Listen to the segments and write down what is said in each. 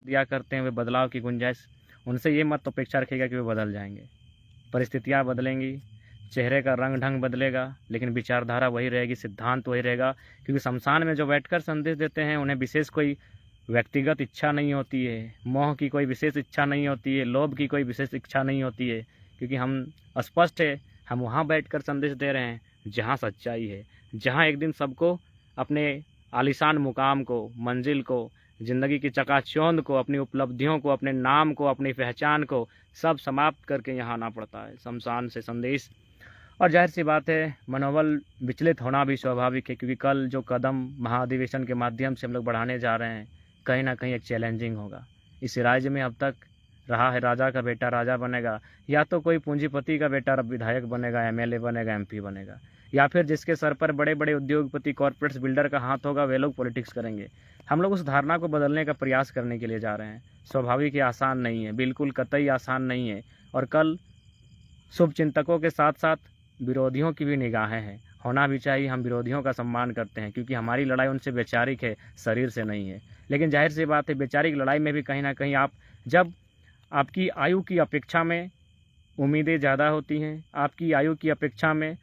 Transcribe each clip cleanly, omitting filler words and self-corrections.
दिया करते हैं वे बदलाव की गुंजाइश, उनसे ये मत अपेक्षा रखिएगा कि वे बदल जाएंगे। परिस्थितियाँ बदलेंगी, चेहरे का रंग ढंग बदलेगा, लेकिन विचारधारा वही रहेगी, सिद्धांत वही रहेगा। क्योंकि शमशान में जो बैठकर संदेश देते हैं उन्हें विशेष कोई व्यक्तिगत इच्छा नहीं होती है, मोह की कोई विशेष इच्छा नहीं होती है, लोभ की कोई विशेष इच्छा नहीं होती है। क्योंकि हम स्पष्ट है, हम वहाँ बैठकर संदेश दे रहे हैं जहाँ सच्चाई है, जहाँ एक दिन सबको अपने आलीशान मुकाम को, मंजिल को, ज़िंदगी की चकाचौंध को, अपनी उपलब्धियों को, अपने नाम को, अपनी पहचान को सब समाप्त करके यहाँ आना पड़ता है शमशान से संदेश। और जाहिर सी बात है, मनोबल विचलित होना भी स्वाभाविक है, क्योंकि कल जो कदम महाधिवेशन के माध्यम से हम लोग बढ़ाने जा रहे हैं कहीं ना कहीं एक चैलेंजिंग होगा। इस राज्य में अब तक रहा है राजा का बेटा राजा बनेगा, या तो कोई पूंजीपति का बेटा विधायक बनेगा, एमएलए बनेगा, एमपी बनेगा, या फिर जिसके सर पर बड़े बड़े उद्योगपति, कॉर्पोरेट्स, बिल्डर का हाथ होगा वे लोग पॉलिटिक्स करेंगे। हम लोग उस धारणा को बदलने का प्रयास करने के लिए जा रहे हैं। स्वाभाविक ही आसान नहीं है, बिल्कुल कतई आसान नहीं है। और कल शुभ चिंतकों के साथ साथ विरोधियों की भी निगाहें हैं, होना भी चाहिए। हम विरोधियों का सम्मान करते हैं क्योंकि हमारी लड़ाई उनसे वैचारिक है, शरीर से नहीं है। लेकिन जाहिर सी बात है, वैचारिक लड़ाई में भी कहीं ना कहीं आप जब आपकी आयु की अपेक्षा में उम्मीदें ज़्यादा होती हैं, आपकी आयु की अपेक्षा में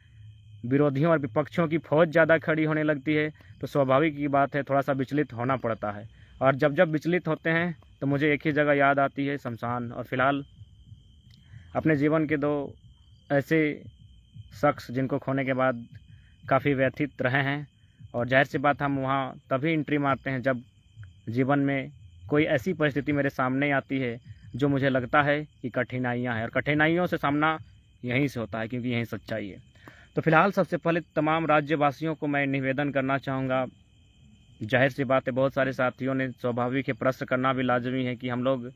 विरोधियों और विपक्षों की फौज ज़्यादा खड़ी होने लगती है, तो स्वाभाविक की बात है थोड़ा सा विचलित होना पड़ता है। और जब जब विचलित होते हैं तो मुझे एक ही जगह याद आती है, शमशान। और फिलहाल अपने जीवन के दो ऐसे शख्स जिनको खोने के बाद काफ़ी व्यथित रहे हैं, और जाहिर सी बात हम वहाँ तभी एंट्री मारते हैं जब जीवन में कोई ऐसी परिस्थिति मेरे सामने आती है जो मुझे लगता है कि कठिनाइयाँ हैं, और कठिनाइयों से सामना यहीं से होता है क्योंकि यहीं सच्चाई है। तो फिलहाल सबसे पहले तमाम राज्यवासियों को मैं निवेदन करना चाहूँगा, जाहिर सी बात है बहुत सारे साथियों ने स्वाभाविक है प्रश्न करना भी लाजमी है कि हम लोग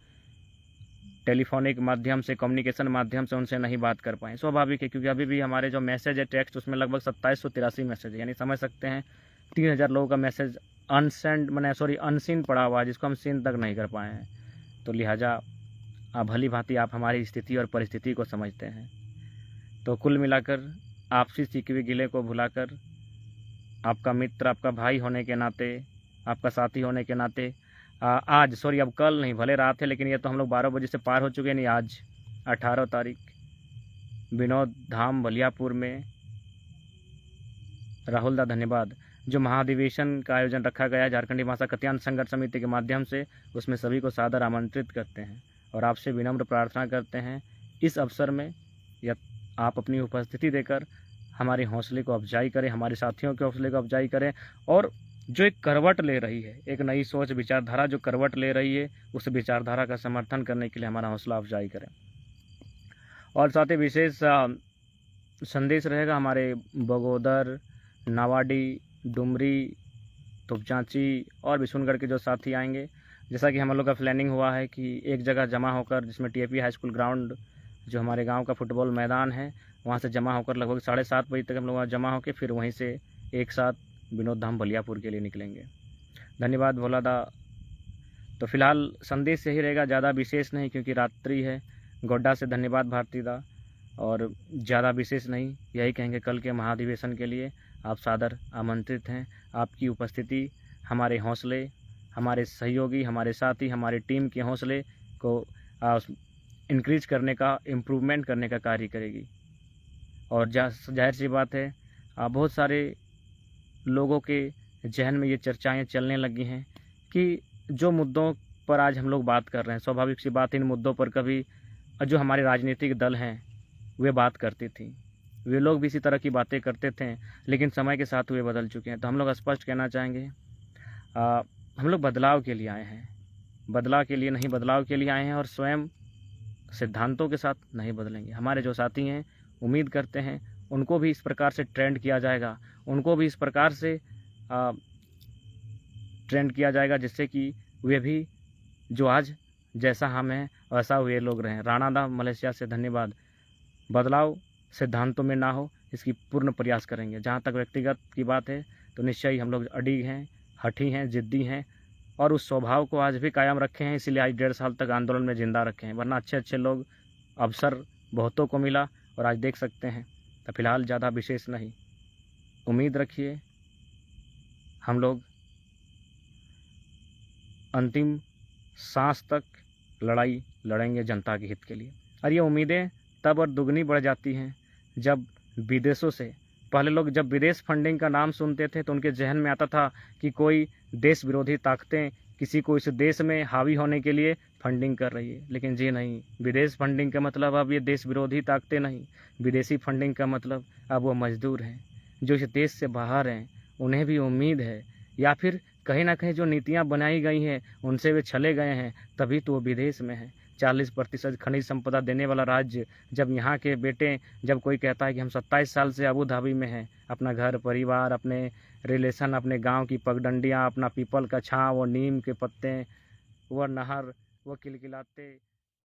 टेलीफोनिक माध्यम से, कम्युनिकेशन माध्यम से उनसे नहीं बात कर पाएँ। स्वाभाविक है क्योंकि अभी भी हमारे जो मैसेज है टेक्स्ट, उसमें लगभग 2783 मैसेज है, यानी समझ सकते हैं 3000 लोगों का मैसेज अनसीन पड़ा हुआ है, जिसको हम सीन तक नहीं कर पाए हैं। तो लिहाजा भली भांति आप हमारी स्थिति और परिस्थिति को समझते हैं। तो कुल मिलाकर आपसी सिकवे गिले को भुलाकर आपका मित्र, आपका भाई होने के नाते, आपका साथी होने के नाते अब कल नहीं, भले रात है लेकिन ये तो हम लोग 12 बजे से पार हो चुके हैं। नहीं, आज 18 तारीख विनोद धाम बलियापुर में राहुल दा धन्यवाद जो महाधिवेशन का आयोजन रखा गया है झारखंडी भाषा कत्यायन संघर्ष समिति के माध्यम से, उसमें सभी को सादर आमंत्रित करते हैं और आपसे विनम्र प्रार्थना करते हैं इस अवसर में या आप अपनी उपस्थिति देकर हमारे हौसले को अफजाई करें, हमारे साथियों के हौसले को अफजाई करें, और जो एक करवट ले रही है, एक नई सोच विचारधारा जो करवट ले रही है, उस विचारधारा का समर्थन करने के लिए हमारा हौसला अफजाई करें। और साथ ही विशेष संदेश रहेगा हमारे बगोदर, नावाडी, डुमरी, तुपचांची और बिशुनगढ़ के जो साथी आएंगे। जैसा कि हम लोग का प्लानिंग हुआ है कि एक जगह जमा होकर, जिसमें टीएपी हाई स्कूल ग्राउंड जो हमारे गांव का फुटबॉल मैदान है, वहां से जमा होकर लगभग 7:30 बजे तक हम लोग वहाँ जमा होकर फिर वहीं से एक साथ विनोद धाम बलियापुर के लिए निकलेंगे। धन्यवाद भोला दा। तो फिलहाल संदेश यही रहेगा, ज़्यादा विशेष नहीं क्योंकि रात्रि है। गोड्डा से धन्यवाद भारती दा, और ज़्यादा विशेष नहीं, यही कहेंगे कल के महाधिवेशन के लिए आप सादर आमंत्रित हैं। आपकी उपस्थिति हमारे हौसले, हमारे सहयोगी, हमारे साथी, हमारी टीम के हौसले को इंक्रीज करने का, इम्प्रूवमेंट करने का कार्य करेगी। और जाहिर सी बात है बहुत सारे लोगों के जहन में ये चर्चाएं चलने लगी हैं कि जो मुद्दों पर आज हम लोग बात कर रहे हैं, स्वाभाविक सी बात, इन मुद्दों पर कभी जो हमारे राजनीतिक दल हैं वे बात करती थी, वे लोग भी इसी तरह की बातें करते थे, लेकिन समय के साथ वे बदल चुके हैं। तो हम लोग स्पष्ट कहना चाहेंगे, हम लोग बदलाव के लिए आए हैं, बदलाव के लिए नहीं, बदलाव के लिए आए हैं और स्वयं सिद्धांतों के साथ नहीं बदलेंगे। हमारे जो साथी हैं उम्मीद करते हैं उनको भी इस प्रकार से ट्रेंड किया जाएगा, उनको भी इस प्रकार से ट्रेंड किया जाएगा जिससे कि वे भी जो आज जैसा हम हैं वैसा वे लोग रहें। राणा दा मलेशिया से धन्यवाद। बदलाव सिद्धांतों में ना हो, इसकी पूर्ण प्रयास करेंगे। जहाँ तक व्यक्तिगत की बात है तो निश्चय ही हम लोग अडिग हैं, हठी हैं, जिद्दी हैं और उस स्वभाव को आज भी कायम रखे हैं, इसलिए आज 1.5 साल तक आंदोलन में जिंदा रखे हैं। वरना अच्छे अच्छे लोग, अवसर बहुतों को मिला और आज देख सकते हैं। तो फिलहाल ज़्यादा विशेष नहीं, उम्मीद रखिए हम लोग अंतिम सांस तक लड़ाई लड़ेंगे जनता के हित के लिए। और ये उम्मीदें तब और दुगनी बढ़ जाती हैं जब विदेशों से, पहले लोग जब विदेश फंडिंग का नाम सुनते थे तो उनके जहन में आता था कि कोई देश विरोधी ताकतें किसी को इस देश में हावी होने के लिए फंडिंग कर रही है। लेकिन जी नहीं, विदेश फंडिंग का मतलब अब ये देश विरोधी ताकतें नहीं, विदेशी फंडिंग का मतलब अब वो मजदूर हैं जो इस देश से बाहर हैं, उन्हें भी उम्मीद है, या फिर कहीं ना कहीं जो नीतियां बनाई गई हैं उनसे वे छले गए हैं, तभी तो वो विदेश में हैं। 40% खनिज संपदा देने वाला राज्य, जब यहाँ के बेटे, जब कोई कहता है कि हम 27 साल से अबू धाबी में हैं, अपना घर परिवार, अपने रिलेशन, अपने गांव की पगडंडियाँ, अपना पीपल का छाँव, वो नीम के पत्ते, वह नहर, वो किलकिलाते